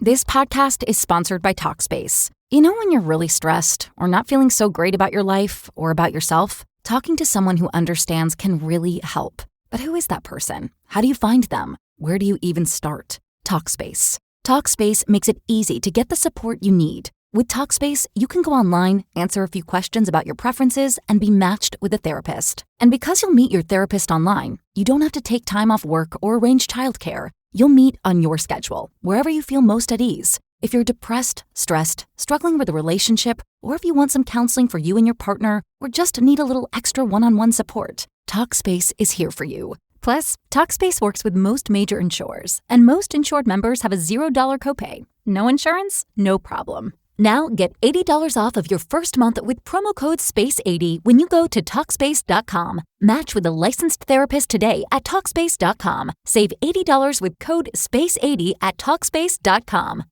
This podcast is sponsored by Talkspace. You know when you're really stressed or not feeling so great about your life or about yourself? Talking to someone who understands can really help. But who is that person? How do you find them? Where do you even start? Talkspace. Talkspace makes it easy to get the support you need. With Talkspace, you can go online, answer a few questions about your preferences, and be matched with a therapist. And because you'll meet your therapist online, you don't have to take time off work or arrange childcare. You'll meet on your schedule, wherever you feel most at ease. If you're depressed, stressed, struggling with a relationship, or if you want some counseling for you and your partner, or just need a little extra one-on-one support, Talkspace is here for you. Plus, Talkspace works with most major insurers, and most insured members have a $0 copay. No insurance? No problem. Now get $80 off of your first month with promo code SPACE80 when you go to Talkspace.com. Match with a licensed therapist today at Talkspace.com. Save $80 with code SPACE80 at Talkspace.com.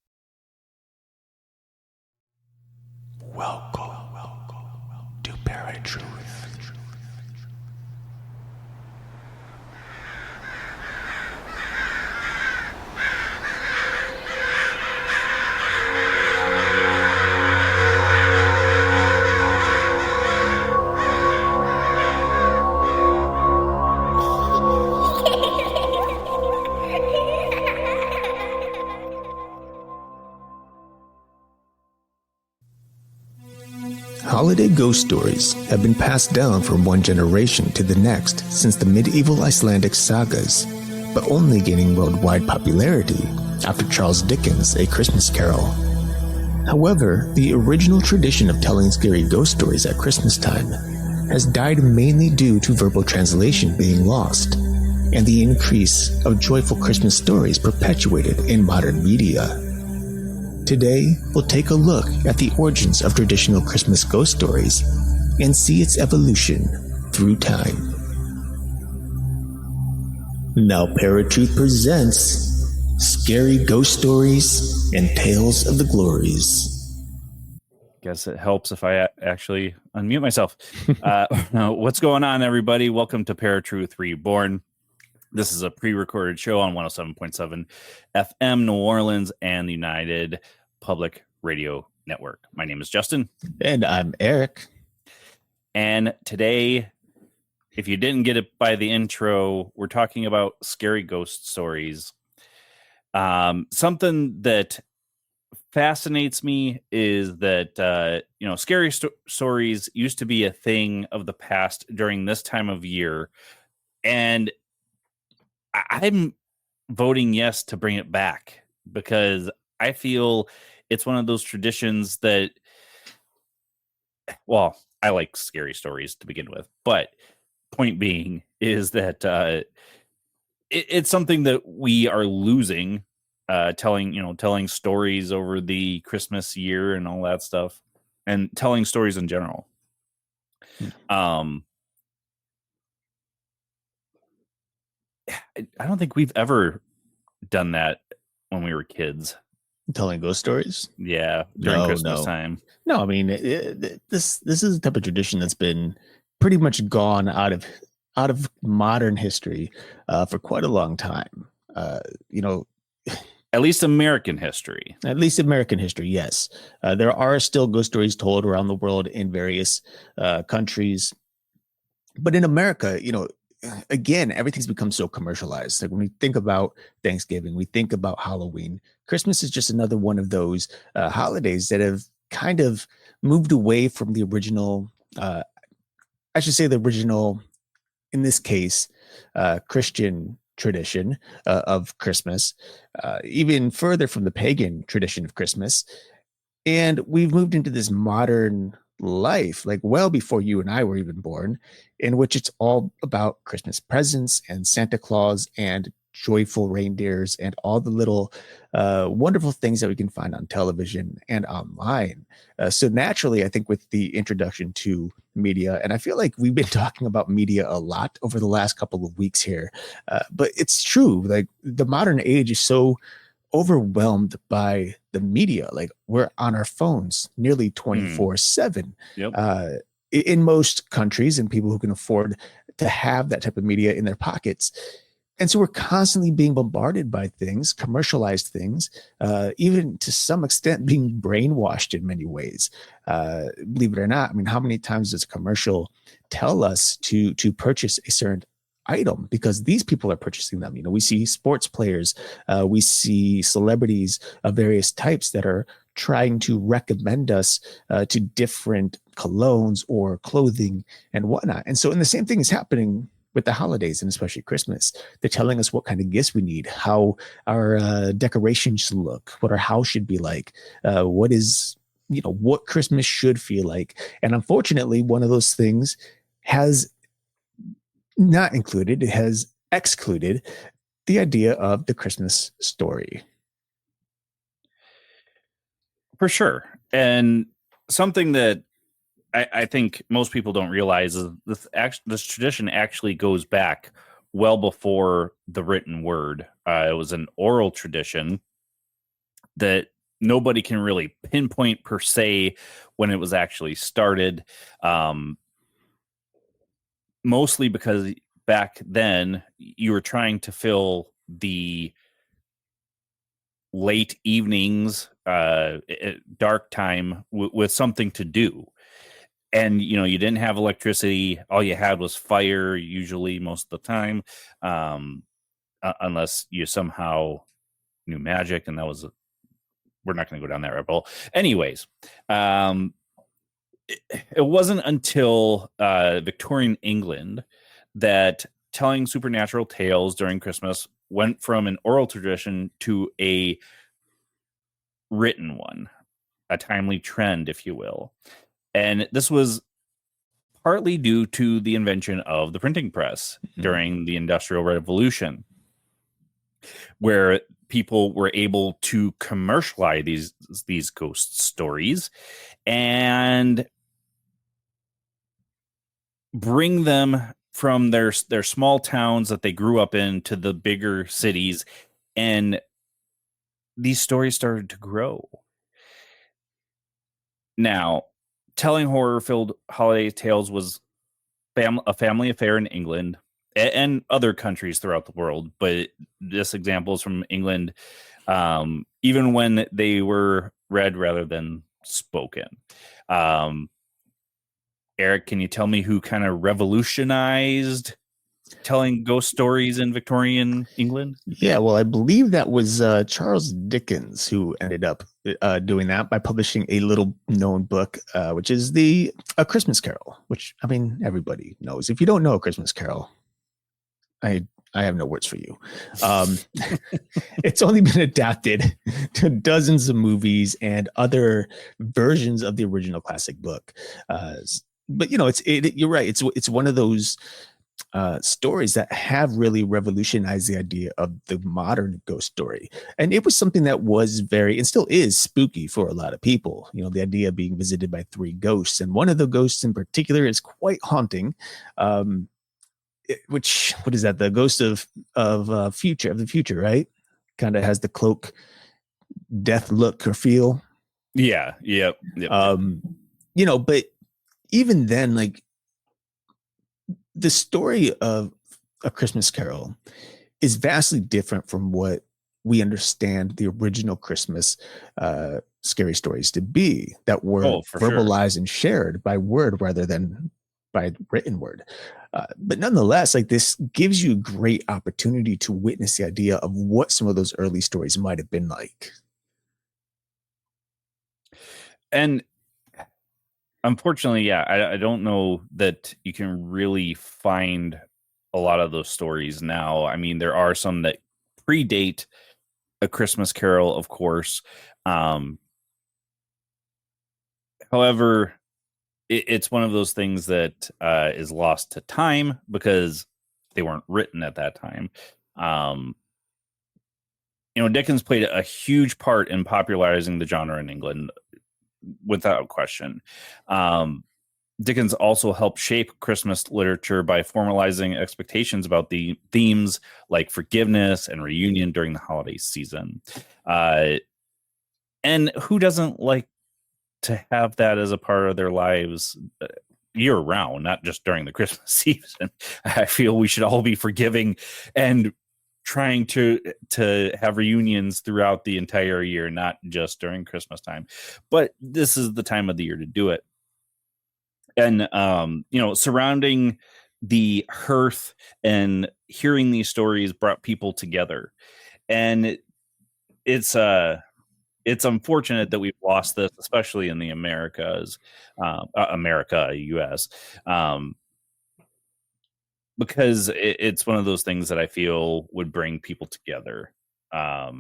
Welcome to Paratruth. Holiday ghost stories have been passed down from one generation to the next since the medieval Icelandic sagas, but only gaining worldwide popularity after Charles Dickens' A Christmas Carol. However, the original tradition of telling scary ghost stories at Christmas time has died mainly due to verbal translation being lost, and the increase of joyful Christmas stories perpetuated in modern media. Today, we'll take a look at the origins of traditional Christmas ghost stories and see its evolution through time. Now Paratruth presents Scary Ghost Stories and Tales of the Glories. Guess it helps if I actually unmute myself. What's going on, everybody? Welcome to Paratruth Reborn. This is a pre-recorded show on 107.7 FM New Orleans and the United Public Radio Network. My name is Justin. And I'm Eric. And today, if you didn't get it by the intro, we're talking about scary ghost stories. Something that fascinates me is that, scary stories used to be a thing of the past during this time of year. And I'm voting yes to bring it back because I feel it's one of those traditions that, well, I like scary stories to begin with, but point being is that it's something that we are losing, telling stories over the Christmas year and all that stuff, and telling stories in general. I don't think we've ever done that when we were kids. Telling ghost stories? Yeah, during Christmas time. No, I mean, this is a type of tradition that's been pretty much gone out of modern history for quite a long time. At least American history. At least American history, yes. There are still ghost stories told around the world in various countries. But in America, again, everything's become so commercialized. Like when we think about Thanksgiving, we think about Halloween. Christmas is just another one of those holidays that have kind of moved away from the original, in this case, Christian tradition of Christmas, even further from the pagan tradition of Christmas. And we've moved into this modern life, like well before you and I were even born, in which it's all about Christmas presents and Santa Claus and joyful reindeers and all the little wonderful things that we can find on television and online. So naturally, I think with the introduction to media, and I feel like we've been talking about media a lot over the last couple of weeks here, but it's true. Like the modern age is so overwhelmed by the media. Like we're on our phones nearly 24/7. Yep. In most countries, and people who can afford to have that type of media in their pockets, And so we're constantly being bombarded by things, commercialized things, even to some extent being brainwashed in many ways. Believe it or not, I mean, how many times does a commercial tell us to purchase a certain item because these people are purchasing them? You know, we see sports players, we see celebrities of various types that are trying to recommend us to different colognes or clothing and whatnot. And so, and the same thing is happening with the holidays and especially Christmas. They're telling us what kind of gifts we need, how our decorations should look, what our house should be like, what is, you know, what Christmas should feel like. And unfortunately, one of those things has not included, it has excluded the idea of the Christmas story. For sure. And something that I think most people don't realize is this tradition actually goes back well before the written word. It was an oral tradition that nobody can really pinpoint per se when it was actually started. Mostly because back then you were trying to fill the late evenings, dark time with something to do. And, you know, you didn't have electricity. All you had was fire, usually most of the time, unless you somehow knew magic. And that was, we're not going to go down that rabbit hole. Anyways, it wasn't until Victorian England that telling supernatural tales during Christmas went from an oral tradition to a written one, a timely trend, if you will. And this was partly due to the invention of the printing press during the Industrial Revolution, where people were able to commercialize these ghost stories and bring them from their small towns that they grew up in to the bigger cities, and these stories started to grow. Now, telling horror-filled holiday tales was a family affair in England and other countries throughout the world, but this example is from England, even when they were read rather than spoken. Eric, can you tell me who kind of revolutionized telling ghost stories in Victorian England? Yeah, well, I believe that was Charles Dickens who ended up doing that by publishing a little known book, which is A Christmas Carol, which, I mean, everybody knows. If you don't know A Christmas Carol, I have no words for you. It's only been adapted to dozens of movies and other versions of the original classic book. But you know, you're right. It's one of those stories that have really revolutionized the idea of the modern ghost story. And it was something that was very, and still is, spooky for a lot of people. You know, the idea of being visited by three ghosts. And one of the ghosts in particular is quite haunting. What is that? The ghost of the future, right? Kind of has the cloak, death look or feel. Yeah. Yep. You know, but even then, like, the story of A Christmas Carol is vastly different from what we understand the original Christmas scary stories to be, that were verbalized and shared by word rather than by written word. But nonetheless, like, this gives you a great opportunity to witness the idea of what some of those early stories might have been like. And unfortunately, yeah, I don't know that you can really find a lot of those stories now. I mean, there are some that predate A Christmas Carol, of course. However, it's one of those things that is lost to time because they weren't written at that time. You know, Dickens played a huge part in popularizing the genre in England, without question. Dickens also helped shape Christmas literature by formalizing expectations about the themes like forgiveness and reunion during the holiday season. And who doesn't like to have that as a part of their lives year round, not just during the Christmas season? I feel we should all be forgiving and trying to have reunions throughout the entire year, not just during Christmas time. But this is the time of the year to do it. And surrounding the hearth and hearing these stories brought people together. And it's unfortunate that we've lost this, especially in the Americas, US, because it's one of those things that I feel would bring people together. I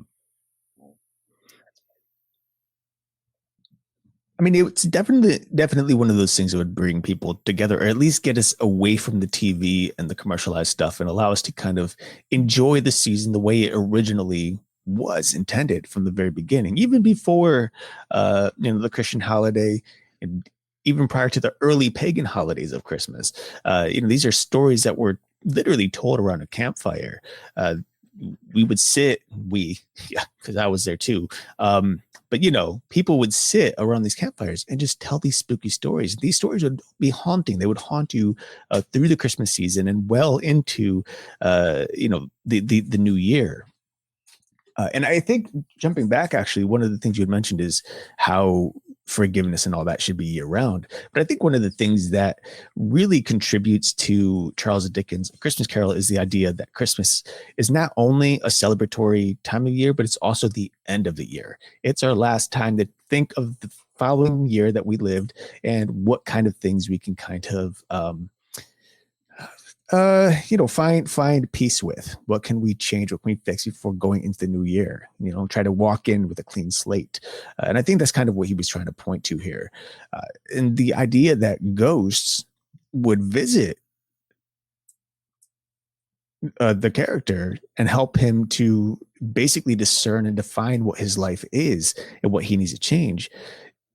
mean, it's definitely one of those things that would bring people together, or at least get us away from the TV and the commercialized stuff, and allow us to kind of enjoy the season the way it originally was intended from the very beginning, even before the Christian holiday, and even prior to the early pagan holidays of Christmas. These are stories that were literally told around a campfire. We would sit, because I was there too. But people would sit around these campfires and just tell these spooky stories. These stories would be haunting. They would haunt you through the Christmas season and well into the new year. And I think, jumping back, actually, one of the things you had mentioned is how forgiveness and all that should be year round. But I think one of the things that really contributes to Charles Dickens' Christmas Carol is the idea that Christmas is not only a celebratory time of year, but it's also the end of the year. It's our last time to think of the following year that we lived and what kind of things we can kind of find peace with. What can we change? What can we fix before going into the new year? Try to walk in with a clean slate. And I think that's kind of what he was trying to point to here. And the idea that ghosts would visit the character and help him to basically discern and define what his life is and what he needs to change.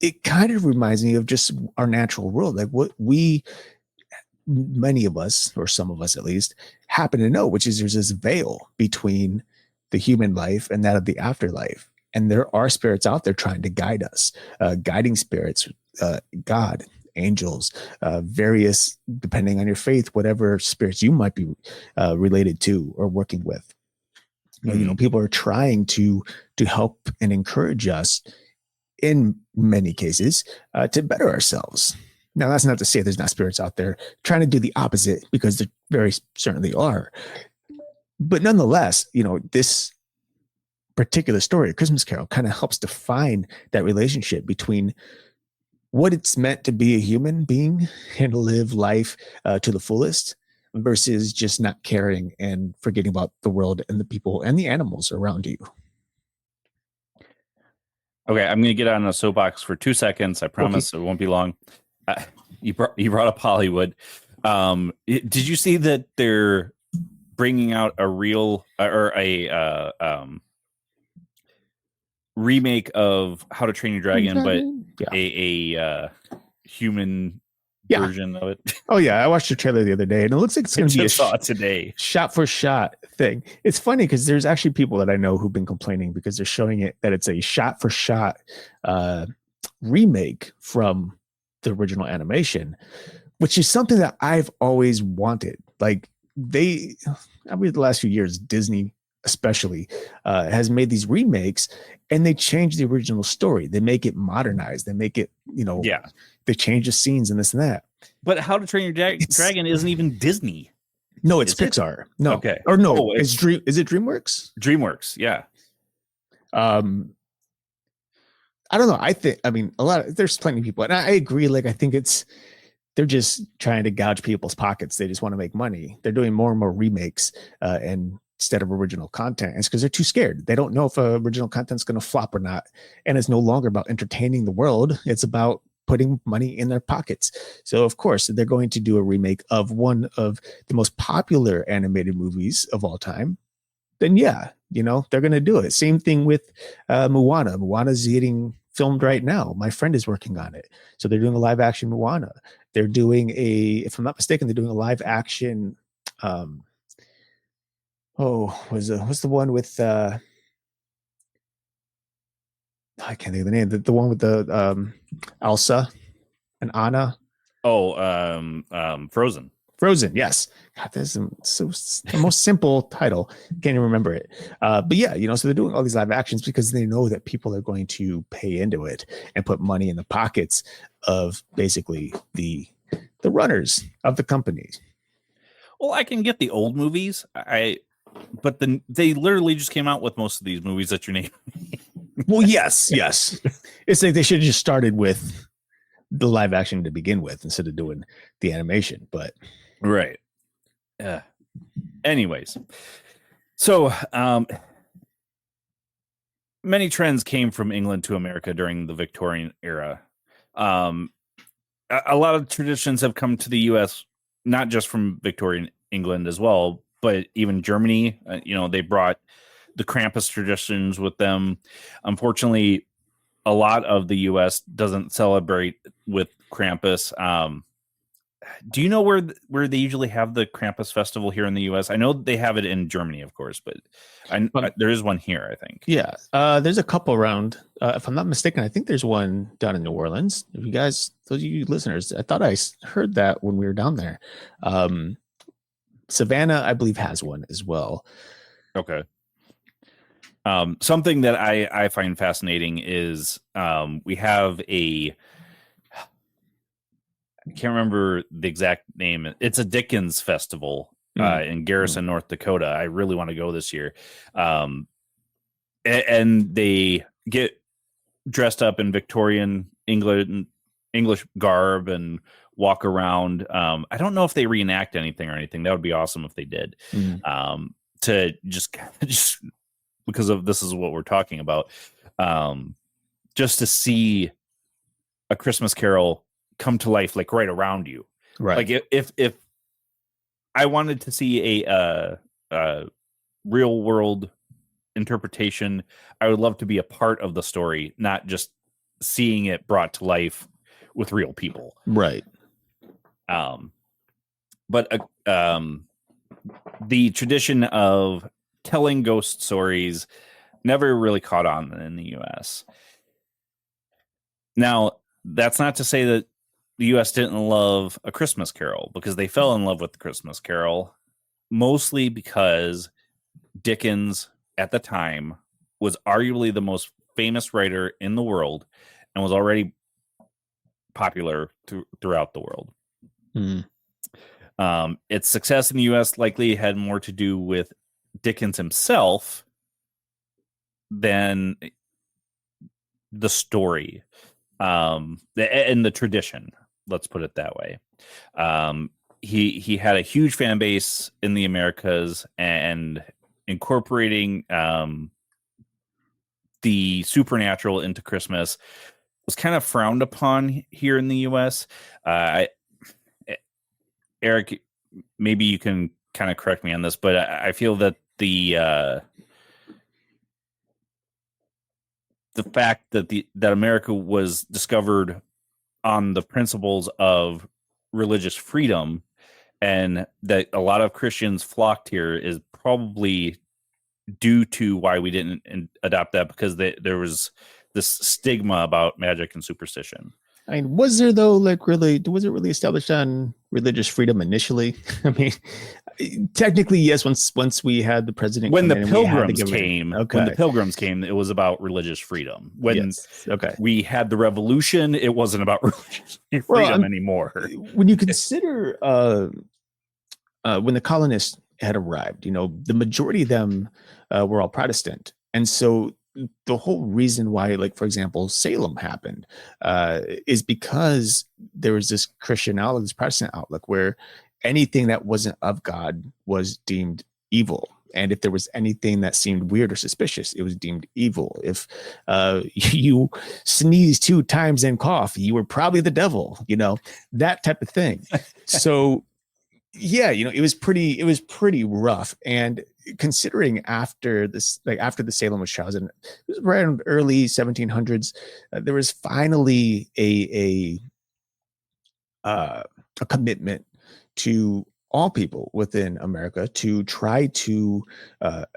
It kind of reminds me of just our natural world, like what many of us, or some of us at least, happen to know, which is there's this veil between the human life and that of the afterlife. And there are spirits out there trying to guide us, guiding spirits, God, angels, various, depending on your faith, whatever spirits you might be related to or working with. People are trying to help and encourage us in many cases to better ourselves. Now, that's not to say there's not spirits out there trying to do the opposite, because there very certainly are. But nonetheless, this particular story, A Christmas Carol, kind of helps define that relationship between what it's meant to be a human being and live life to the fullest, versus just not caring and forgetting about the world and the people and the animals around you. Okay, I'm going to get on a soapbox for 2 seconds. I promise It won't be long. You brought up Hollywood. Did you see that they're bringing out a real or a remake of How to Train Your Dragon, but a human version of it? Oh yeah, I watched the trailer the other day, and it looks like it's going to be today shot for shot thing. It's funny because there's actually people that I know who've been complaining because they're showing it that it's a shot for shot remake from the original animation, which is something that I've always wanted. Like the last few years, Disney especially has made these remakes, and they change the original story. They make it modernized. They make it, they change the scenes and this and that. But How to Train Your Dragon isn't even Disney. No, it's Pixar. No. Okay. Or no, is it DreamWorks? DreamWorks, yeah. I don't know. There's plenty of people, and I agree. Like, I think they're just trying to gouge people's pockets. They just want to make money. They're doing more and more remakes and instead of original content. It's because they're too scared. They don't know if original content's going to flop or not. And it's no longer about entertaining the world. It's about putting money in their pockets. So of course they're going to do a remake of one of the most popular animated movies of all time. Then they're going to do it. Same thing with Moana. Moana's getting filmed right now. My friend is working on it. So they're doing a live action Moana. They're doing if I'm not mistaken, they're doing a live action. What's the one with I can't think of the name. The one with the Elsa and Anna. Frozen. Frozen, yes. God, this is so the most simple title. Can't even remember it. But yeah, so they're doing all these live actions because they know that people are going to pay into it and put money in the pockets of basically the runners of the company. Well, I can get the old movies. But then they literally just came out with most of these movies that you name. Well, yes. It's like they should have just started with the live action to begin with instead of doing the animation. But right. Anyways, so many trends came from England to America during the Victorian era. A lot of traditions have come to the U.S. not just from Victorian England as well, but even Germany. They brought the Krampus traditions with them. Unfortunately, a lot of the U.S. doesn't celebrate with Krampus. Do you know where they usually have the Krampus festival here in the U.S.? I know they have it in Germany, of course, but there is one here, I think. Yeah, there's a couple around. If I'm not mistaken, I think there's one down in New Orleans. If you guys, those of you listeners, I thought I heard that when we were down there. Savannah, I believe, has one as well. Okay. Something that I find fascinating is we have I can't remember the exact name. It's a Dickens festival in Garrison, North Dakota. I really want to go this year. And they get dressed up in Victorian English garb and walk around. I don't know if they reenact anything or anything. That would be awesome if they did. To just because of this is what we're talking about. Just to see a Christmas Carol come to life, like right around you. Right. Like if I wanted to see a real world interpretation, I would love to be a part of the story, not just seeing it brought to life with real people. Right. But the tradition of telling ghost stories never really caught on in the U.S. Now, that's not to say that the U.S. didn't love A Christmas Carol, because they fell in love with The Christmas Carol, mostly because Dickens at the time was arguably the most famous writer in the world and was already popular throughout the world. Its success in the U.S. likely had more to do with Dickens himself than the story and the tradition. Let's put it that way. He had a huge fan base in the Americas, and incorporating the supernatural into Christmas was kind of frowned upon here in the U.S. Eric, maybe you can kind of correct me on this, but I feel that the fact that that America was discovered on the principles of religious freedom, and that a lot of Christians flocked here, is probably due to why we didn't adopt that, because there was this stigma about magic and superstition. I mean, was there though, was it really established on religious freedom initially? I mean, technically, yes. Once we had the president, when the Pilgrims came, it was about religious freedom. When yes. we had the revolution, it wasn't about religious freedom anymore. When you consider when the colonists had arrived, the majority of them were all Protestant, and so the whole reason why, like, for example, Salem happened is because there was this Christian outlook, this Protestant outlook, where anything that wasn't of God was deemed evil. And if there was anything that seemed weird or suspicious, it was deemed evil. If you sneezed 2 times and cough, you were probably the devil, that type of thing. So yeah, it was pretty rough. And considering after this, like after the Salem witch trials, and it was around early 1700s, there was finally a commitment to all people within America to try to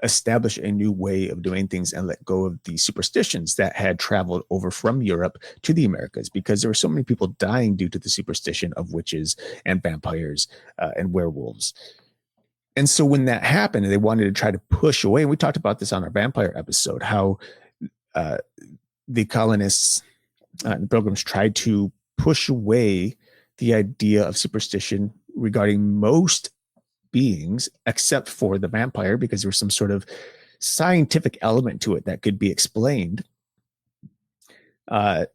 establish a new way of doing things and let go of the superstitions that had traveled over from Europe to the Americas, because there were so many people dying due to the superstition of witches and vampires and werewolves. And so when that happened, they wanted to try to push away, and we talked about this on our vampire episode, how the colonists, the pilgrims, tried to push away the idea of superstition regarding most beings, except for the vampire, because there was some sort of scientific element to it that could be explained. And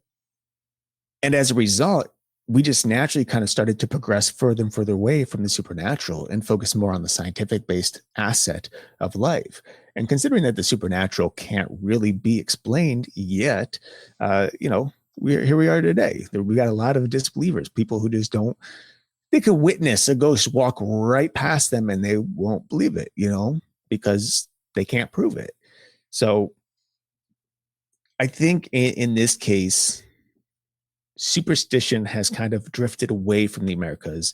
as a result, we just naturally kind of started to progress further and further away from the supernatural and focus more on the scientific based asset of life. And considering that the supernatural can't really be explained yet, here we are today. We got a lot of disbelievers, people who just don't, they could witness a ghost walk right past them and they won't believe it, because they can't prove it. So I think in this case, superstition has kind of drifted away from the Americas,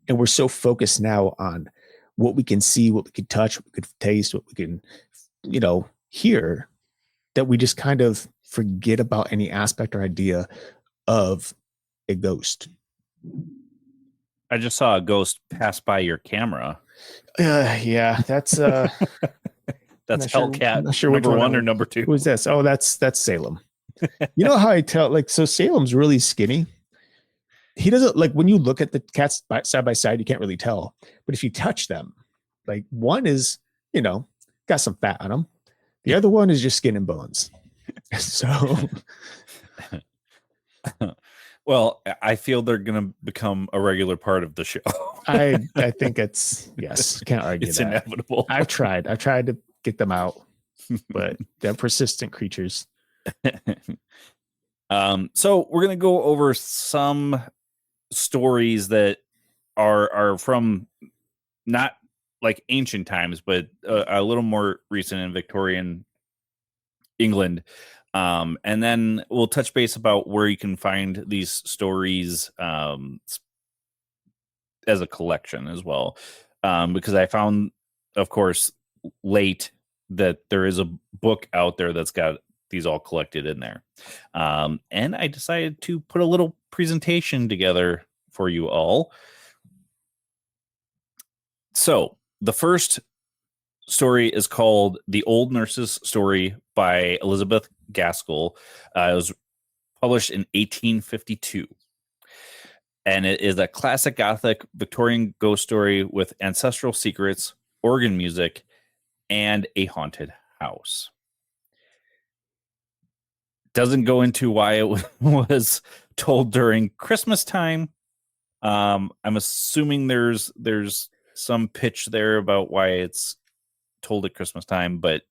and we're so focused now on what we can see, what we can touch, what we can taste, what we can, hear, that we just kind of forget about any aspect or idea of a ghost. I just saw a ghost pass by your camera. Yeah, that's that's Hellcat. Not sure number one or number two. Who's this? Oh, that's Salem. You know how I tell, so Salem's really skinny. He doesn't, when you look at the cats side by side, you can't really tell. But if you touch them, one is, got some fat on him. The other one is just skin and bones. So, well, I feel they're going to become a regular part of the show. I think yes, can't argue it's that. Inevitable. I've tried to get them out, but they're persistent creatures. So we're going to go over some stories that are from not ancient times, but a little more recent in Victorian England. And then we'll touch base about where you can find these stories as a collection as well. Because I found, of course, late that there is a book out there that's got these all collected in there. And I decided to put a little presentation together for you all. So the first story is called The Old Nurse's Story by Elizabeth Gaskell. It was published in 1852. And it is a classic Gothic Victorian ghost story with ancestral secrets, organ music, and a haunted house. Doesn't go into why it was told during Christmas time. I'm assuming there's some pitch there about why it's told at Christmas time, but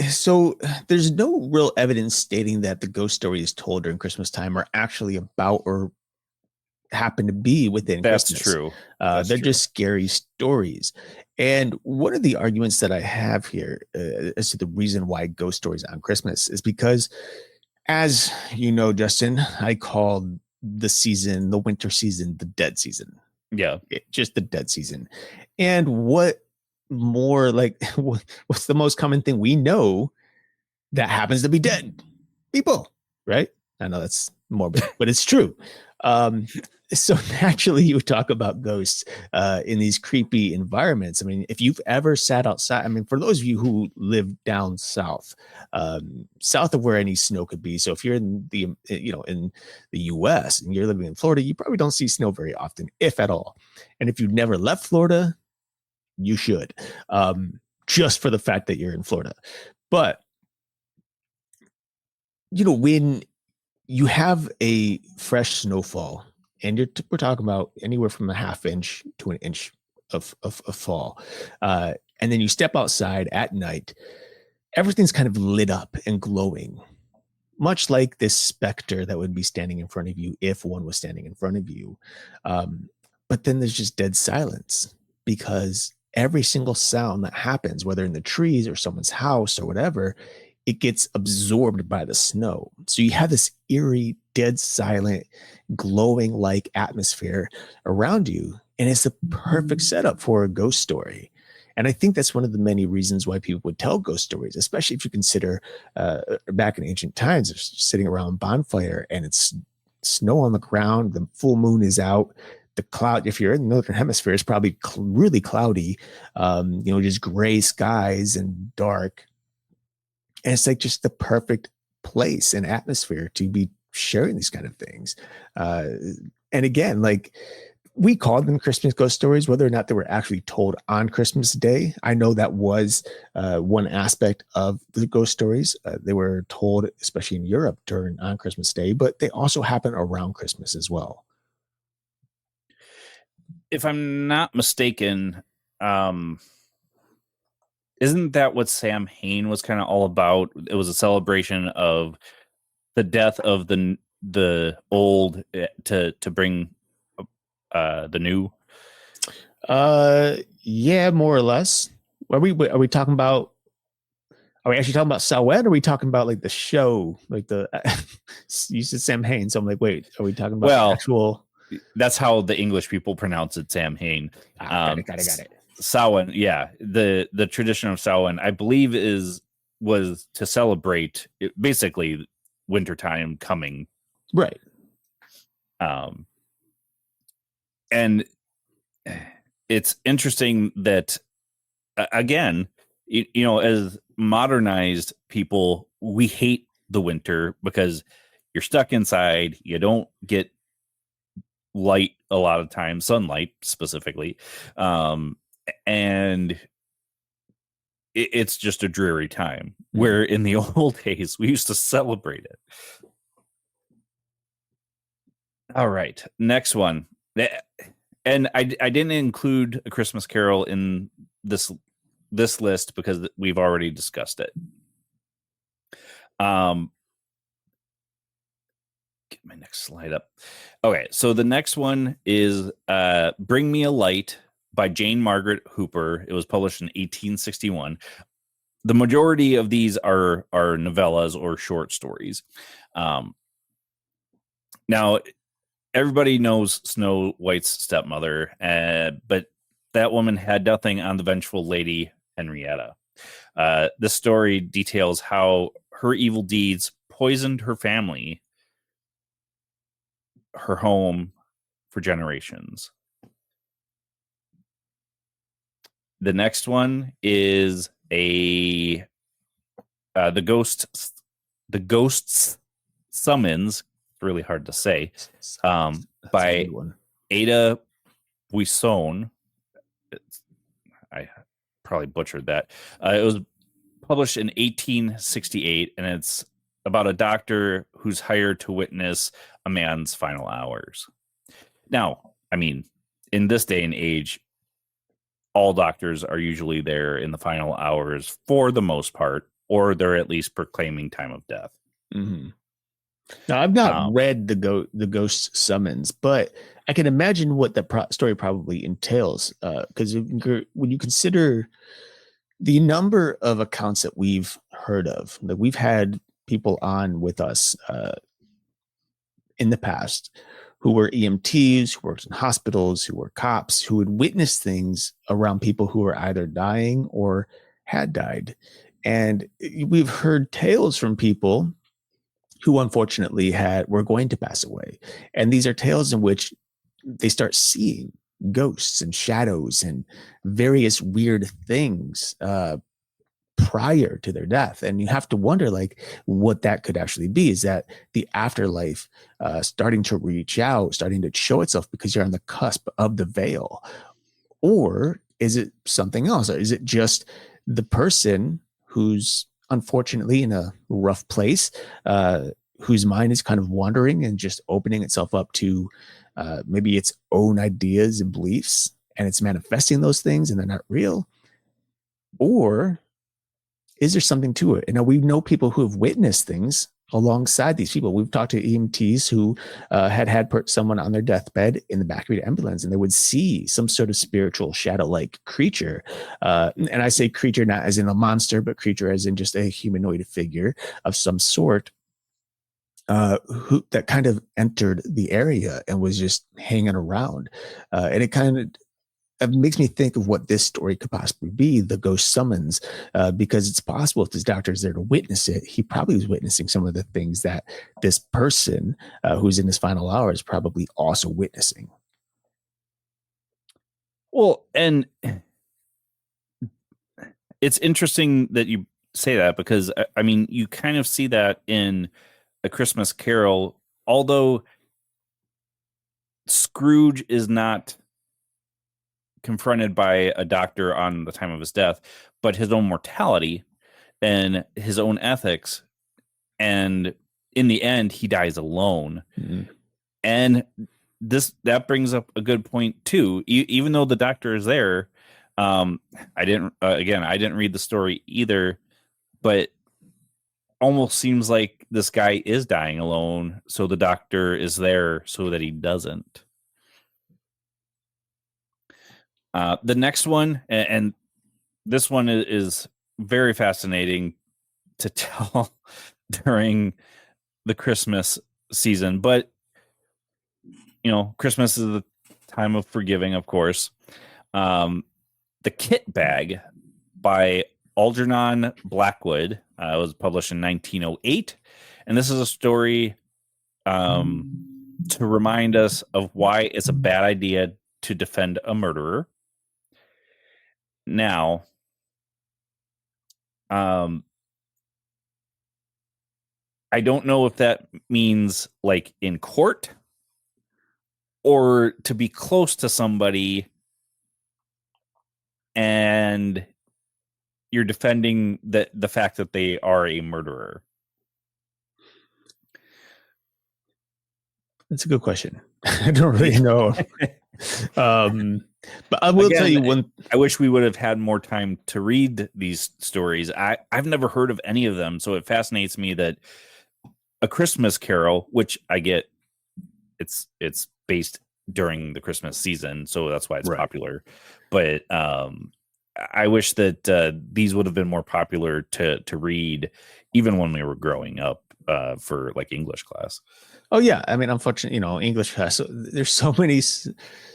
so there's no real evidence stating that the ghost story is told during Christmas time or actually about or happen to be within that's Christmas. True. They're just scary stories. And one of the arguments that I have here as to the reason why ghost stories on Christmas is because, as you know, Justin, I call the winter season, the dead season. Yeah. Just the dead season. And what's the most common thing we know that happens to be dead? People, right? I know that's morbid, but it's true. So naturally you would talk about ghosts in these creepy environments. I mean, if you've ever sat outside, for those of you who live down south of where any snow could be. So if you're in the US and you're living in Florida, you probably don't see snow very often, if at all. And if you've never left Florida, you should, just for the fact that you're in Florida. But, when you have a fresh snowfall, and we're talking about anywhere from a half inch to an inch of fall, and then you step outside at night, everything's kind of lit up and glowing, much like this specter that would be standing in front of you if one was standing in front of you. But then there's just dead silence, because every single sound that happens, whether in the trees or someone's house or whatever, it gets absorbed by the snow. So you have this eerie, dead silent, glowing like atmosphere around you. And it's the perfect setup for a ghost story. And I think that's one of the many reasons why people would tell ghost stories, especially if you consider back in ancient times, sitting around a bonfire and it's snow on the ground, the full moon is out, the cloud, if you're in the northern hemisphere, it's probably really cloudy, just gray skies and dark. And it's like just the perfect place and atmosphere to be sharing these kind of things. And again, like, we called them Christmas ghost stories, whether or not they were actually told on Christmas Day. I know that was one aspect of the ghost stories. They were told, especially in Europe, on Christmas Day, but they also happen around Christmas as well. If I'm not mistaken, isn't that what Samhain was kind of all about? It was a celebration of the death of the old to bring the new. Yeah, more or less. Are we talking about? Are we actually talking about Samhain? Or are we talking about like the show, like the? You said Samhain, so I'm like, wait, are we talking about the actual? That's how the English people pronounce it, Samhain. Got it. Samhain, yeah. The tradition of Samhain, I believe, was to celebrate basically wintertime coming. Right. And it's interesting that, again, as modernized people, we hate the winter because you're stuck inside. You don't get light a lot of times, sunlight specifically. And it's just a dreary time, where in the old days we used to celebrate it. All right, next one. And I didn't include A Christmas Carol in this list because we've already discussed it. Get my next slide up. Okay, so the next one is Bring Me a Light by Jane Margaret Hooper. It was published in 1861. The majority of these are novellas or short stories. Now, everybody knows Snow White's stepmother, but that woman had nothing on the vengeful Lady Henrietta. This story details how her evil deeds poisoned her family, her home, for generations. The next one is the Ghost's Summons. It's really hard to say. By Ada Buisson. I probably butchered that. It was published in 1868, and it's about a doctor who's hired to witness a man's final hours. Now, I mean, in this day and age, all doctors are usually there in the final hours for the most part, or they're at least proclaiming time of death. Mm-hmm. Now, I've not read the Ghost Summons, but I can imagine what the story probably entails. Because when you consider the number of accounts that we've heard of, that we've had people on with us in the past who were EMTs, who worked in hospitals, who were cops, who would witness things around people who were either dying or had died. And we've heard tales from people who unfortunately were going to pass away. And these are tales in which they start seeing ghosts and shadows and various weird things prior to their death. And you have to wonder, like, what that could actually be. Is that the afterlife starting to reach out, starting to show itself because you're on the cusp of the veil? Or is it something else? Or is it just the person who's unfortunately in a rough place, whose mind is kind of wandering and just opening itself up to maybe its own ideas and beliefs, and it's manifesting those things and they're not real? Or is there something to it? And now we know people who have witnessed things alongside these people. We've talked to EMTs who had someone on their deathbed in the back of the ambulance, and they would see some sort of spiritual shadow-like creature. And I say creature not as in a monster, but creature as in just a humanoid figure of some sort, who that kind of entered the area and was just hanging around. And it kind of it makes me think of what this story could possibly be, the ghost summons, because it's possible if this doctor is there to witness it, he probably was witnessing some of the things that this person who's in his final hour is probably also witnessing. Well, and it's interesting that you say that, because I mean, you kind of see that in A Christmas Carol, although Scrooge is not confronted by a doctor on the time of his death, but his own mortality and his own ethics. And in the end, he dies alone. Mm-hmm. And that brings up a good point too. Even though the doctor is there, I didn't read the story either, but almost seems like this guy is dying alone, so the doctor is there so that he doesn't. The next one, and this one is very fascinating to tell during the Christmas season, but you know, Christmas is the time of forgiving, of course. The Kit Bag by Algernon Blackwood was published in 1908, and this is a story to remind us of why it's a bad idea to defend a murderer. Now, I don't know if that means like in court or to be close to somebody and you're defending the fact that they are a murderer. That's a good question. I don't really know. But I will tell you one. I wish we would have had more time to read these stories. I've never heard of any of them, so it fascinates me that A Christmas Carol, which I get, it's based during the Christmas season, so that's why it's popular. But I wish that these would have been more popular to read, even when we were growing up for like English class. Oh yeah, I mean, unfortunately, you know, English class. There's so many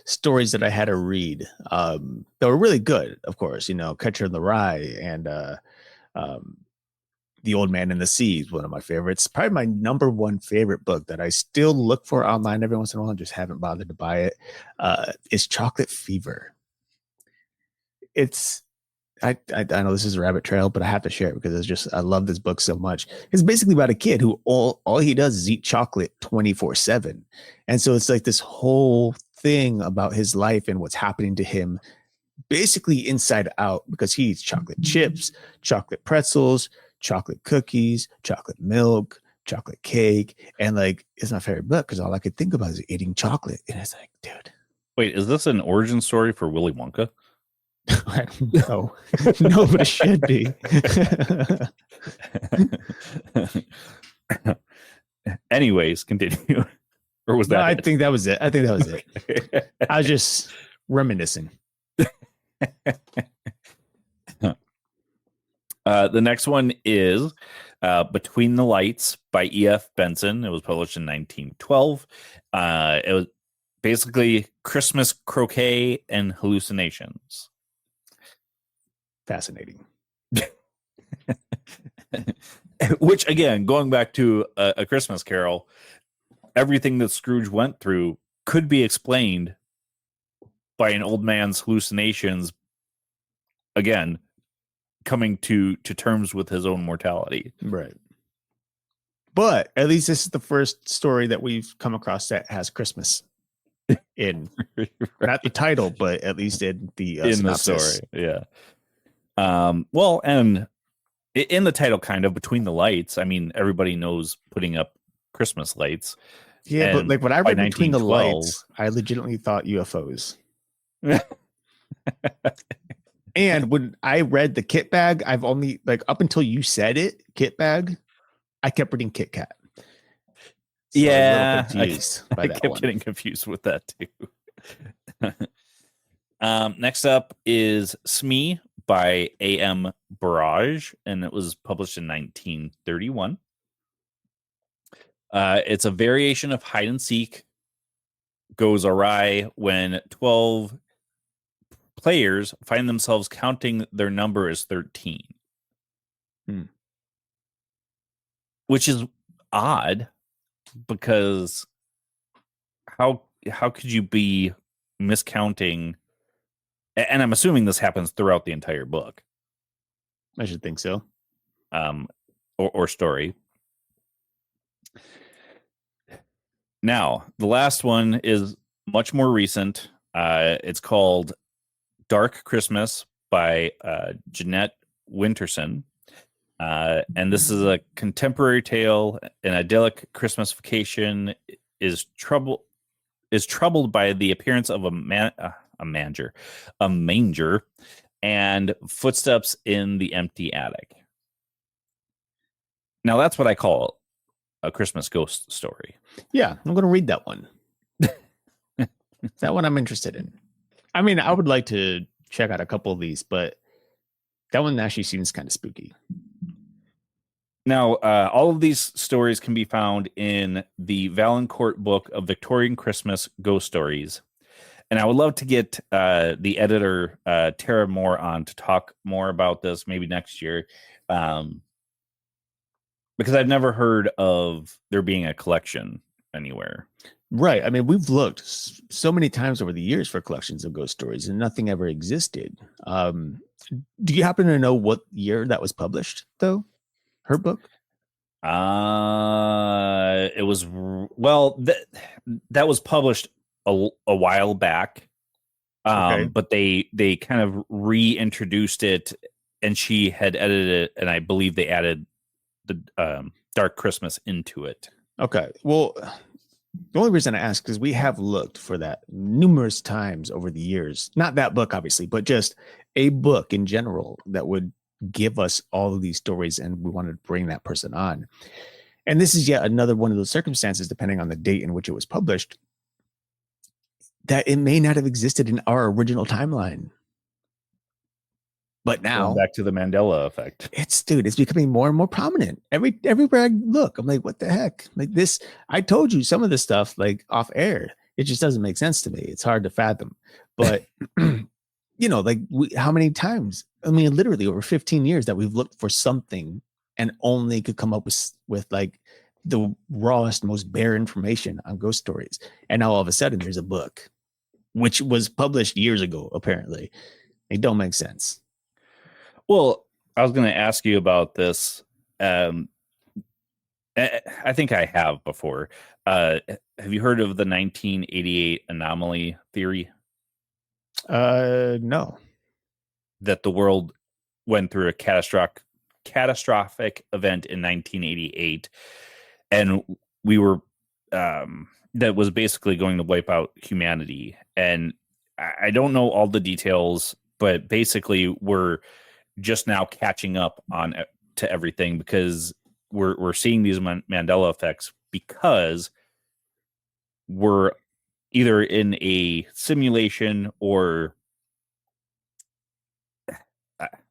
stories that I had to read that were really good. Of course, you know, Catcher in the Rye and The Old Man and the Sea is one of my favorites. Probably my number one favorite book that I still look for online every once in a while and just haven't bothered to buy it. Is Chocolate Fever. I know this is a rabbit trail, but I have to share it because I love this book so much. It's basically about a kid who all he does is eat chocolate 24/7. And so it's like this whole thing about his life and what's happening to him basically inside out, because he eats chocolate chips, chocolate pretzels, chocolate cookies, chocolate milk, chocolate cake. And like, it's my favorite book because all I could think about is eating chocolate. And it's like, dude. Wait, is this an origin story for Willy Wonka? I don't know. No, but it should be. Anyways, continue. Or was that? No, I think that was it. It. I was just reminiscing. The next one is Between the Lights by E.F. Benson. It was published in 1912. It was basically Christmas croquet and hallucinations. Fascinating. Which, again, going back to a Christmas Carol, everything that Scrooge went through could be explained by an old man's hallucinations, again, coming to terms with his own mortality. Right. But at least this is the first story that we've come across that has Christmas in. Right. Not the title, but at least in the in synopsis. The story. Yeah. Well, and in the title, kind of Between the Lights, I mean, everybody knows putting up Christmas lights. Yeah, but like when I read Between the Lights, I legitimately thought UFOs. And when I read the Kit Bag, I've only, like, up until you said it, Kit Bag, I kept reading Kit Kat. So yeah, I kept getting confused with that too. Next up is Smee by A.M. Barrage, and it was published in 1931. It's a variation of hide and seek goes awry when 12 players find themselves counting their number as 13. Which is odd, because how could you be miscounting? And I'm assuming this happens throughout the entire book. I should think so. Or story. Now, the last one is much more recent. It's called Dark Christmas by Jeanette Winterson. And this is a contemporary tale. An idyllic Christmas vacation is troubled by the appearance of a manger, and footsteps in the empty attic. Now, that's what I call a Christmas ghost story. Yeah, I'm going to read that one. That one I'm interested in. I mean, I would like to check out a couple of these, but that one actually seems kind of spooky. Now, all of these stories can be found in the Valancourt book of Victorian Christmas Ghost Stories. And I would love to get the editor, Tara Moore, on to talk more about this maybe next year. Because I've never heard of there being a collection anywhere. Right. I mean, we've looked so many times over the years for collections of ghost stories, and nothing ever existed. Do you happen to know what year that was published, though? Her book? It was, well, that was published a while back. Okay. But they kind of reintroduced it, and she had edited it, and I believe they added the Dark Christmas into it. Okay. Well, the only reason I ask is we have looked for that numerous times over the years. Not that book, obviously, but just a book in general that would give us all of these stories, and we wanted to bring that person on. And this is yet another one of those circumstances, depending on the date in which it was published, that it may not have existed in our original timeline. But now, going back to the Mandela effect, it's becoming more and more prominent. Everywhere I look, I'm like, what the heck? Like this, I told you some of this stuff like off air. It just doesn't make sense to me. It's hard to fathom. But like how many times? I mean, literally over 15 years that we've looked for something and only could come up with like the rawest, most bare information on ghost stories. And now all of a sudden there's a book, which was published years ago, apparently. It don't make sense. Well, I was going to ask you about this. I think I have before. Have you heard of the 1988 anomaly theory? No. That the world went through a catastrophic event in 1988, and we were that was basically going to wipe out humanity. And I don't know all the details, but basically we're just now catching up on to everything, because we're seeing these Mandela effects, because we're either in a simulation, or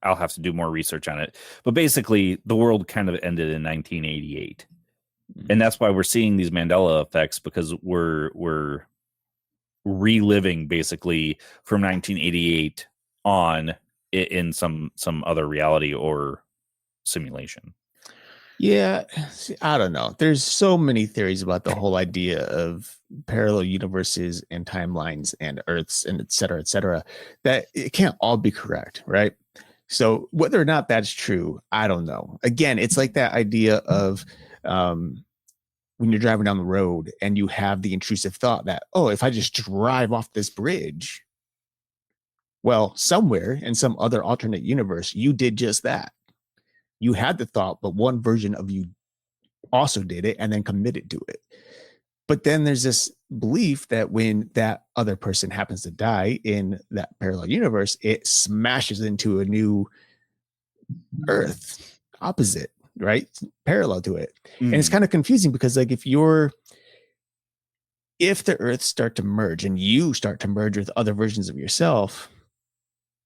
I'll have to do more research on it. But basically the world kind of ended in 1988. And that's why we're seeing these Mandela effects, because we're reliving basically from 1988 on in some other reality or simulation. Yeah, see, I don't know. There's so many theories about the whole idea of parallel universes and timelines and Earths and et cetera, that it can't all be correct, right? So whether or not that's true, I don't know. Again, it's like that idea of when you're driving down the road and you have the intrusive thought that, oh, if I just drive off this bridge, well, somewhere in some other alternate universe, you did just that. You had the thought, but one version of you also did it and then committed to it. But then there's this belief that when that other person happens to die in that parallel universe, it smashes into a new Earth opposite, right? Parallel to it. And it's kind of confusing, because like if the Earths start to merge and you start to merge with other versions of yourself,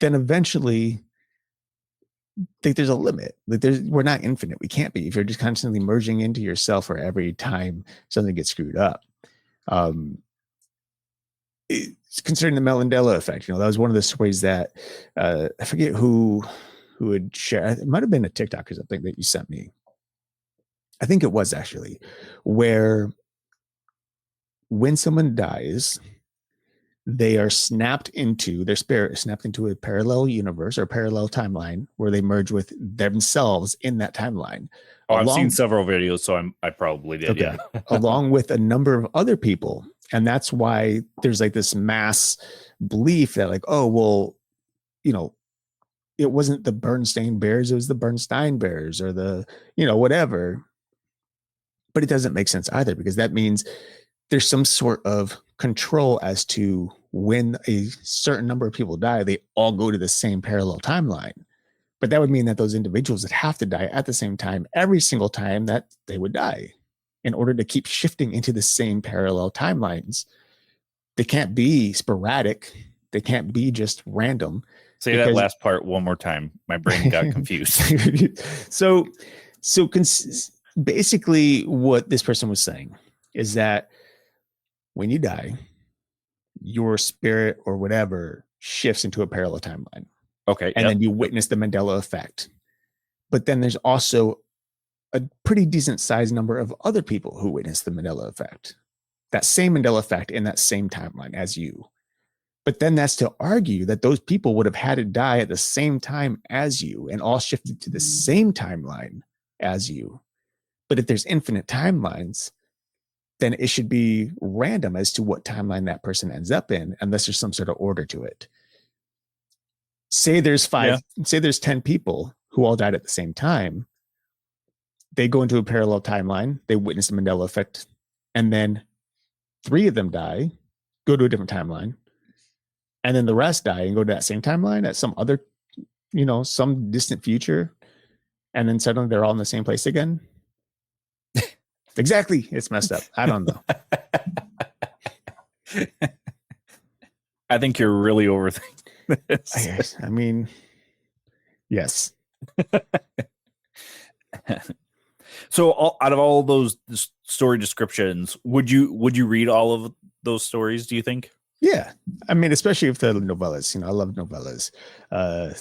then eventually like there's a limit. Like we're not infinite. We can't be if you're just constantly merging into yourself for every time something gets screwed up. It's concerning the Mandela effect. That was one of the stories that I forget who would share. It might have been a TikTok or something that you sent me. I think it was actually where when someone dies, they are snapped into their spirit, snapped into a parallel universe or parallel timeline where they merge with themselves in that timeline. Oh, I've seen several videos, so I probably did. Okay. Yeah. Along with a number of other people. And that's why there's like this mass belief that like, oh, well, it wasn't the Bernstein Bears, it was the Bernstein Bears or the, whatever. But it doesn't make sense either, because that means there's some sort of control as to when a certain number of people die, they all go to the same parallel timeline. But that would mean that those individuals that have to die at the same time, every single time that they would die, in order to keep shifting into the same parallel timelines. They can't be sporadic. They can't be just random. Say that last part one more time. My brain got confused. So basically what this person was saying is that when you die, your spirit or whatever shifts into a parallel timeline. Okay. And then you witness the Mandela effect. But then there's also a pretty decent sized number of other people who witness the Mandela effect. That same Mandela effect in that same timeline as you. But then that's to argue that those people would have had to die at the same time as you and all shifted to the same timeline as you. But if there's infinite timelines, then it should be random as to what timeline that person ends up in, unless there's some sort of order to it. Say there's 10 people who all died at the same time. They go into a parallel timeline, they witness the Mandela effect, and then 3 of them die, go to a different timeline, and then the rest die and go to that same timeline at some other, some distant future, and then suddenly they're all in the same place again. Exactly. It's messed up. I don't know. I think you're really overthinking this. I mean, yes. So out of all those story descriptions, would you read all of those stories, do you think? Yeah. I mean, especially if the novellas, I love novellas.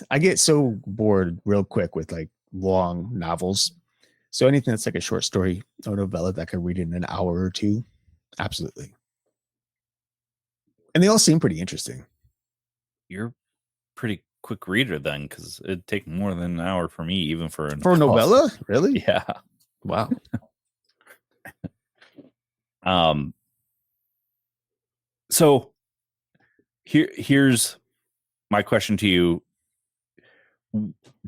I get so bored real quick with like long novels. So anything that's like a short story or novella that I could read in an hour or two. Absolutely. And they all seem pretty interesting. You're a pretty quick reader then, because it'd take more than an hour for me, even for a novella. Really? Yeah. Wow. So here's my question to you.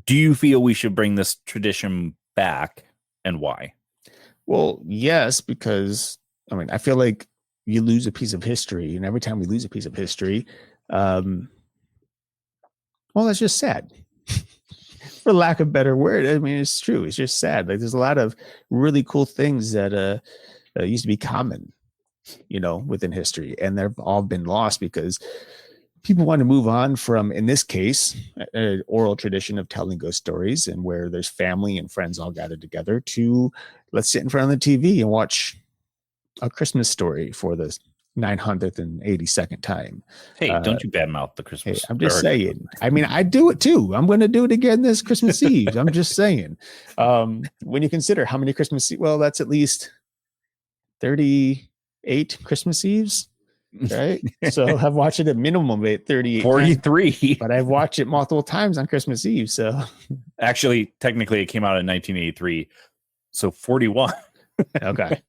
Do you feel we should bring this tradition back, and why? Well, yes, because I feel like you lose a piece of history, and every time we lose a piece of history, well, that's just sad. For lack of a better word. I mean, it's true. It's just sad. Like there's a lot of really cool things that used to be common, within history, and they've all been lost because people want to move on from, in this case, an oral tradition of telling ghost stories, and where there's family and friends all gathered together, to let's sit in front of the TV and watch a Christmas story for the 982nd time. Hey, don't you badmouth the Christmas. Hey, I'm just saying. I mean, I do it too. I'm going to do it again this Christmas Eve. I'm just saying. When you consider how many Christmas Eve, well, that's at least 38 Christmas Eves, right? So I've watched it at minimum at 38. 43. Times, but I've watched it multiple times on Christmas Eve. So actually, technically, it came out in 1983. So 41. Okay.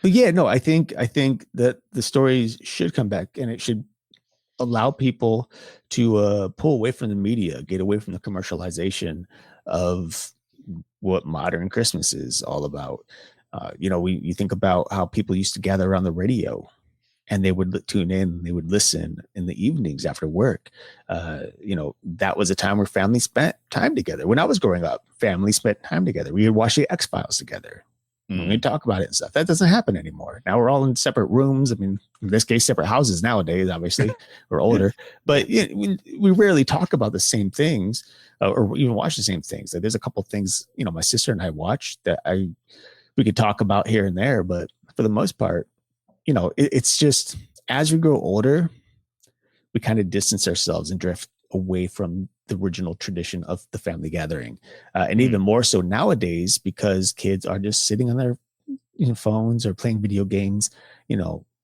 But yeah, no, I think that the stories should come back, and it should allow people to pull away from the media, get away from the commercialization of what modern Christmas is all about. You think about how people used to gather around the radio, and they would tune in, they would listen in the evenings after work. That was a time where families spent time together. When I was growing up, families spent time together. We would watch the X-Files together. We talk about it and stuff. That doesn't happen anymore. Now we're all in separate rooms. I mean, in this case, separate houses nowadays, obviously, we're older, but we rarely talk about the same things or even watch the same things. Like, there's a couple of things, my sister and I watch that we could talk about here and there, but for the most part, it's just as we grow older, we kind of distance ourselves and drift away from the original tradition of the family gathering. And even more so nowadays, because kids are just sitting on their phones or playing video games.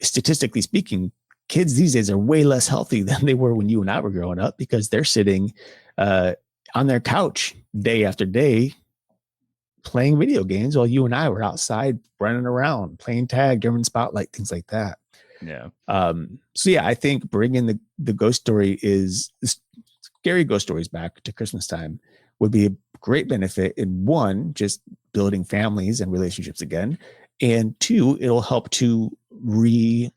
Statistically speaking, kids these days are way less healthy than they were when you and I were growing up, because they're sitting on their couch day after day playing video games while you and I were outside running around, playing tag, German Spotlight, things like that. Yeah. So yeah, I think bringing the ghost story scary ghost stories back to Christmas time would be a great benefit in, one, just building families and relationships again, and two, it'll help to re-nourish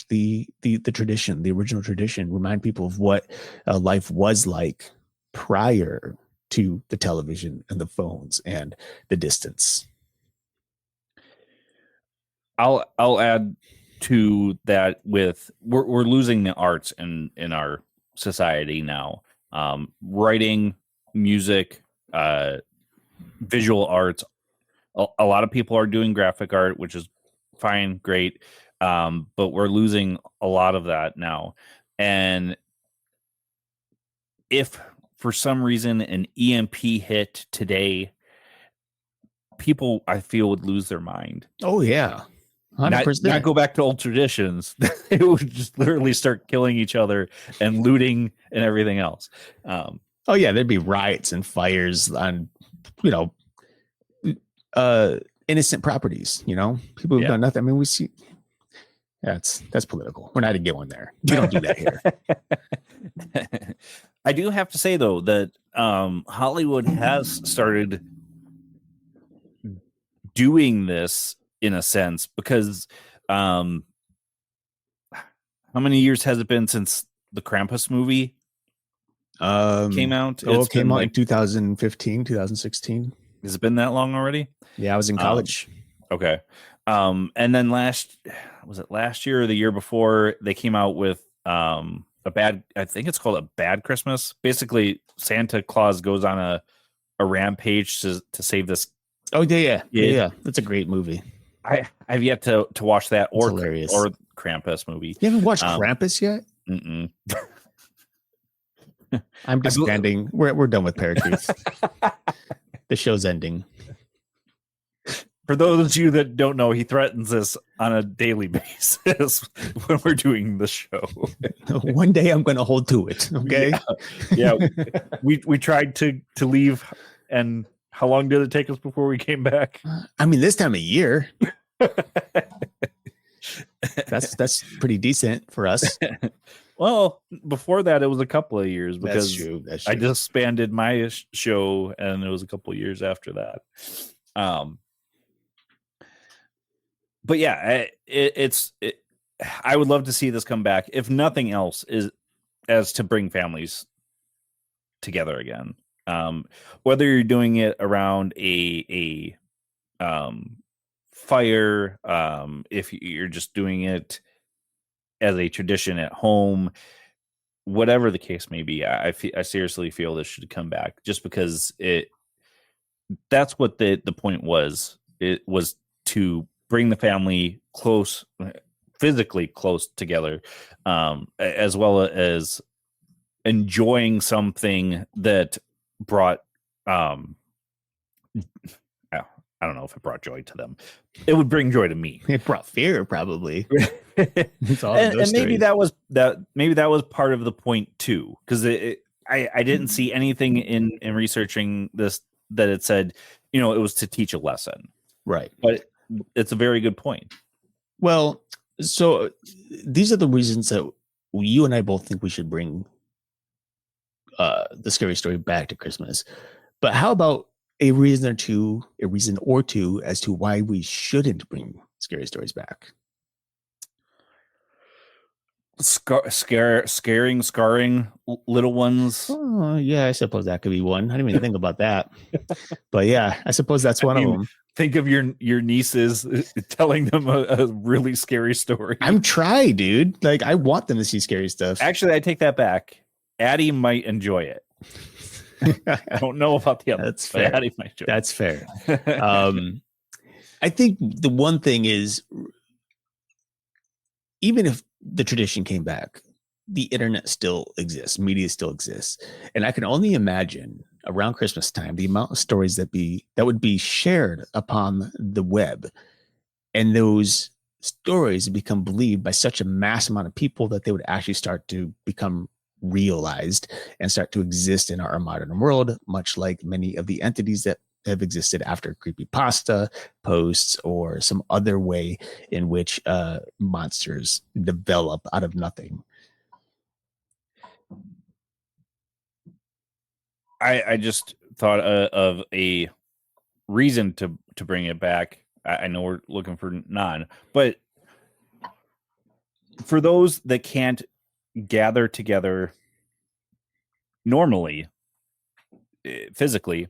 the tradition, the original tradition, remind people of what life was like prior to the television and the phones and the distance. I'll add to that with we're losing the arts in our society now. Writing, music, visual arts. A lot of people are doing graphic art, which is fine, great. But we're losing a lot of that now. And if for some reason an EMP hit today, people, I feel, would lose their mind. Oh yeah. 100%. Not go back to old traditions. It would just literally start killing each other and looting and everything else. Oh yeah, there'd be riots and fires on, innocent properties. People who've done nothing. I mean, we see. That's political. We're not to get one there. We don't do that here. I do have to say though that Hollywood has started doing this in a sense, because how many years has it been since the Krampus movie came out? It came out in 2015, 2016. Has it been that long already? Yeah, I was in college. Okay. And then last year or the year before, they came out with I think it's called A Bad Christmas. Basically, Santa Claus goes on a rampage to save this. Oh yeah. That's a great movie. I've yet to watch that or Krampus movie. You haven't watched Krampus yet? Mm-mm. I'm disbanding. We're done with Paratruth. The show's ending. For those of you that don't know, he threatens us on a daily basis when we're doing the show. One day I'm going to hold to it. Okay. Yeah. We tried to leave, and how long did it take us before we came back? I mean, this time of year. That's pretty decent for us. Well, before that, it was a couple of years, because That's true. I disbanded my show, and it was a couple of years after that. But yeah, I would love to see this come back. If nothing else, is as to bring families together again. Whether you're doing it around a fire, if you're just doing it as a tradition at home, whatever the case may be, I seriously feel this should come back, just because that's what the point was. It was to bring the family close, physically close together, as well as enjoying something that brought I don't know if it brought joy to them. It would bring joy to me. It brought fear, probably. and maybe that was part of the point too, because I didn't see anything in researching this that it said, it was to teach a lesson, right? But it's a very good point. Well, so these are the reasons that you and I both think we should bring the scary story back to Christmas. But how about a reason or two as to why we shouldn't bring scary stories back? scarring little ones. Oh, yeah, I suppose that could be one. I didn't even think about that. But yeah, I suppose that's one of them. Think of your nieces telling them a really scary story. I'm trying, dude. Like, I want them to see scary stuff. Actually, I take that back. Addie might enjoy it. I don't know about the other. That's fair. Addie might enjoy That's fair. I think the one thing is, even if the tradition came back, the internet still exists, media still exists, and I can only imagine around Christmas time the amount of stories that would be shared upon the web, and those stories become believed by such a mass amount of people that they would actually start to become realized and start to exist in our modern world, much like many of the entities that have existed after creepypasta posts or some other way in which monsters develop out of nothing. I just thought of a reason to bring it back. I know we're looking for none, but for those that can't gather together normally, physically,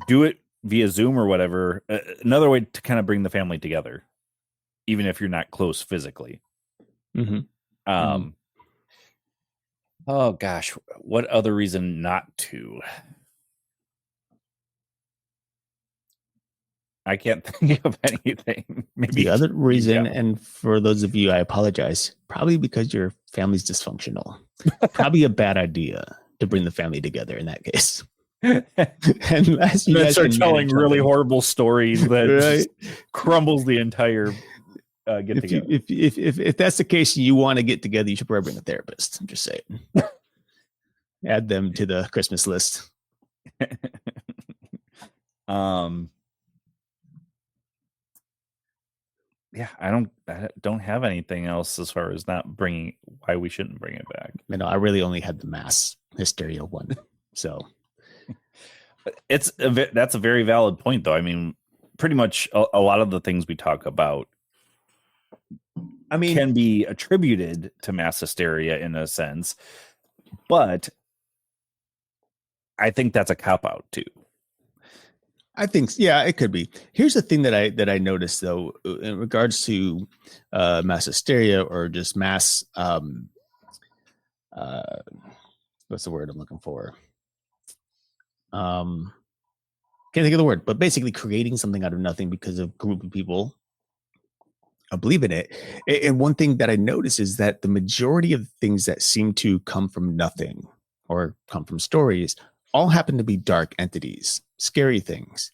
do it via Zoom or whatever. Another way to kind of bring the family together, even if you're not close physically. Oh gosh, what other reason not to? I can't think of anything. Maybe the other reason, and for those of you, I apologize, probably because your family's dysfunctional. Probably a bad idea to bring the family together in that case. Unless you guys start telling really horrible stories that just crumbles the entire get together. If that's the case, you want to get together, you should probably bring a therapist. I'm just saying. Add them to the Christmas list. Yeah, I don't have anything else as far as not bringing why we shouldn't bring it back. You know, I really only had the mass hysteria one. So that's a very valid point, though. I mean, pretty much a lot of the things we talk about, can be attributed to mass hysteria in a sense, but I think that's a cop out too. I think, yeah, it could be. Here's the thing that I noticed though, in regards to mass hysteria or just mass, what's the word I'm looking for? Can't think of the word, but basically creating something out of nothing because a group of people believe in it. And one thing that I noticed is that the majority of things that seem to come from nothing or come from stories all happen to be dark entities, scary things.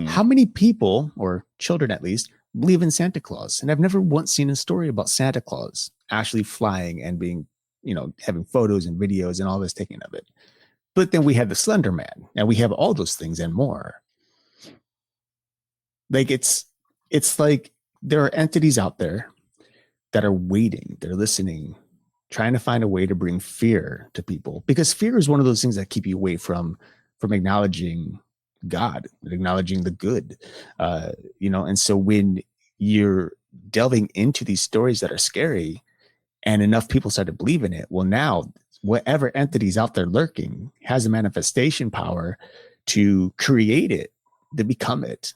How many people, or children at least, believe in Santa Claus? And I've never once seen a story about Santa Claus actually flying and being, having photos and videos and all this taken of it. But then we have the Slender Man, and we have all those things and more. Like it's like there are entities out there that are waiting, they're listening, trying to find a way to bring fear to people, because fear is one of those things that keep you away from acknowledging God, acknowledging the good, and so when you're delving into these stories that are scary and enough people start to believe in it, well, now whatever entity's out there lurking has a manifestation power to create it, to become it,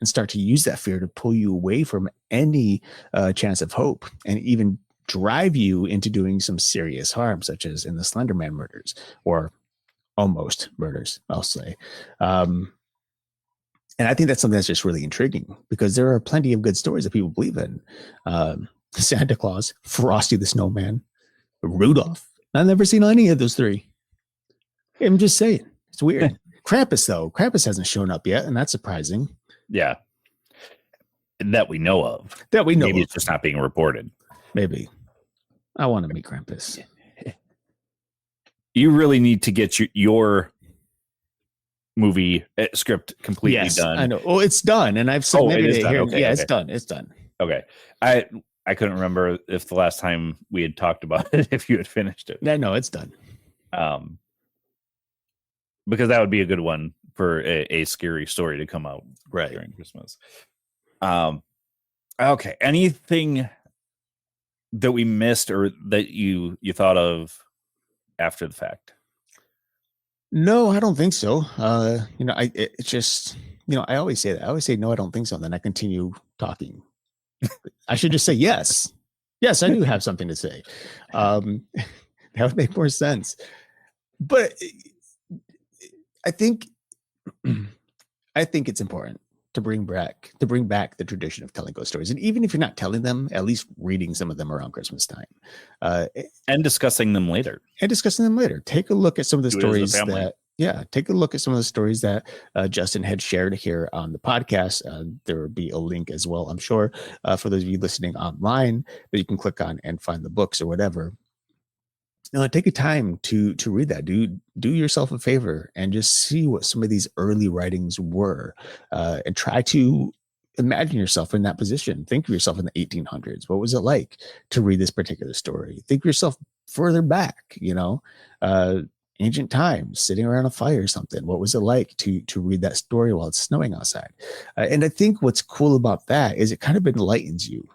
and start to use that fear to pull you away from any chance of hope, and even drive you into doing some serious harm, such as in the Slender Man murders, or almost murders, I'll say. And I think that's something that's just really intriguing, because there are plenty of good stories that people believe in. Santa Claus, Frosty the Snowman, Rudolph. I've never seen any of those three. I'm just saying. It's weird. Krampus, though. Krampus hasn't shown up yet, and that's surprising. Yeah. That we know of. Maybe it's just not being reported. Maybe. I want to meet Krampus. You really need to get your movie script completely done. I know. Oh, it's done, and I've submitted it here. Okay, yeah, okay. It's done. It's done. Okay. I couldn't remember if the last time we had talked about it, if you had finished it. No, it's done. Because that would be a good one for a scary story to come out during Christmas. Okay. Anything that we missed or that you thought of after the fact? No, I don't think so. It's just, I always say that. I always say, no, I don't think so. And then I continue talking. I should just say, yes. Yes, I do have something to say. That would make more sense. But I think it's important to bring back the tradition of telling ghost stories. And even if you're not telling them, at least reading some of them around Christmas time. And discussing them later. Take a look at some of the stories take a look at some of the stories that Justin had shared here on the podcast. There will be a link as well, I'm sure, for those of you listening online that you can click on and find the books or whatever. Take a time to read that. Do yourself a favor and just see what some of these early writings were, and try to imagine yourself in that position. Think of yourself in the 1800s. What was it like to read this particular story? Think of yourself further back, ancient times, sitting around a fire or something. What was it like to read that story while it's snowing outside? And I think what's cool about that is it kind of enlightens you,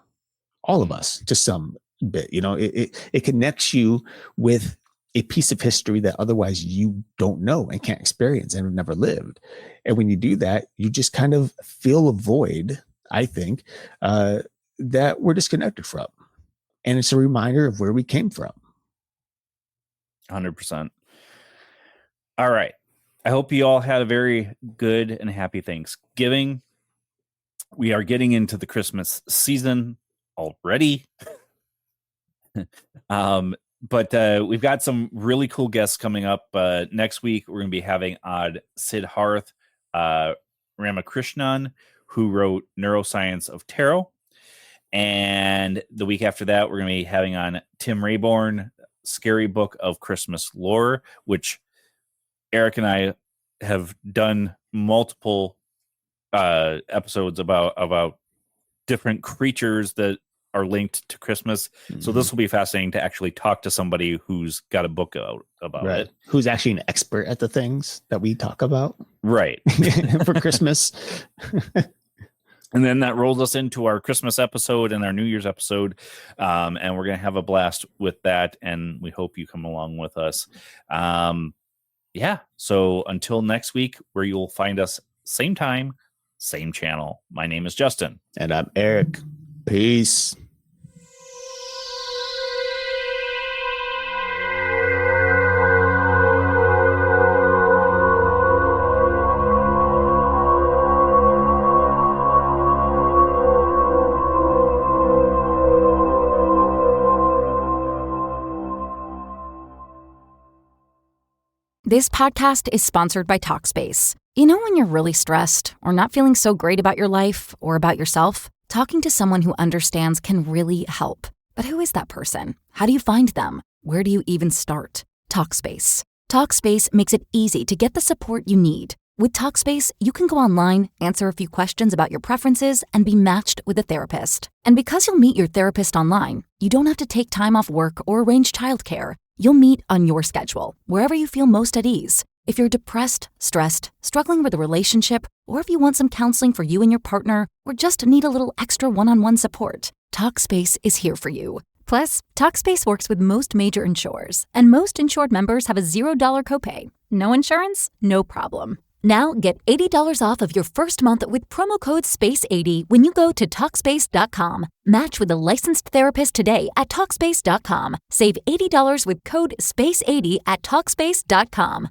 all of us, to some bit. It connects you with a piece of history that otherwise you don't know and can't experience and have never lived. And when you do that, you just kind of fill a void, I think, that we're disconnected from. And it's a reminder of where we came from. 100%. All right. I hope you all had a very good and happy Thanksgiving. We are getting into the Christmas season already. But we've got some really cool guests coming up. Next week, we're going to be having on Siddharth Ramakrishnan, who wrote Neuroscience of Tarot. And the week after that, we're going to be having on Tim Reborn, Scary Book of Christmas Lore, which Eric and I have done multiple episodes about different creatures that are linked to Christmas. Mm-hmm. So this will be fascinating to actually talk to somebody who's got a book out about it. Who's actually an expert at the things that we talk about. Right. For Christmas. And then that rolls us into our Christmas episode and our New Year's episode. And we're going to have a blast with that. And we hope you come along with us. So until next week, where you'll find us same time, same channel. My name is Justin. And I'm Eric. Peace. This podcast is sponsored by Talkspace. When you're really stressed or not feeling so great about your life or about yourself, talking to someone who understands can really help. But who is that person? How do you find them? Where do you even start? Talkspace. Talkspace makes it easy to get the support you need. With Talkspace, you can go online, answer a few questions about your preferences, and be matched with a therapist. And because you'll meet your therapist online, you don't have to take time off work or arrange childcare. You'll meet on your schedule, wherever you feel most at ease. If you're depressed, stressed, struggling with a relationship, or if you want some counseling for you and your partner, or just need a little extra one-on-one support, Talkspace is here for you. Plus, Talkspace works with most major insurers, and most insured members have a $0 copay. No insurance? No problem. Now get $80 off of your first month with promo code SPACE80 when you go to Talkspace.com. Match with a licensed therapist today at Talkspace.com. Save $80 with code SPACE80 at Talkspace.com.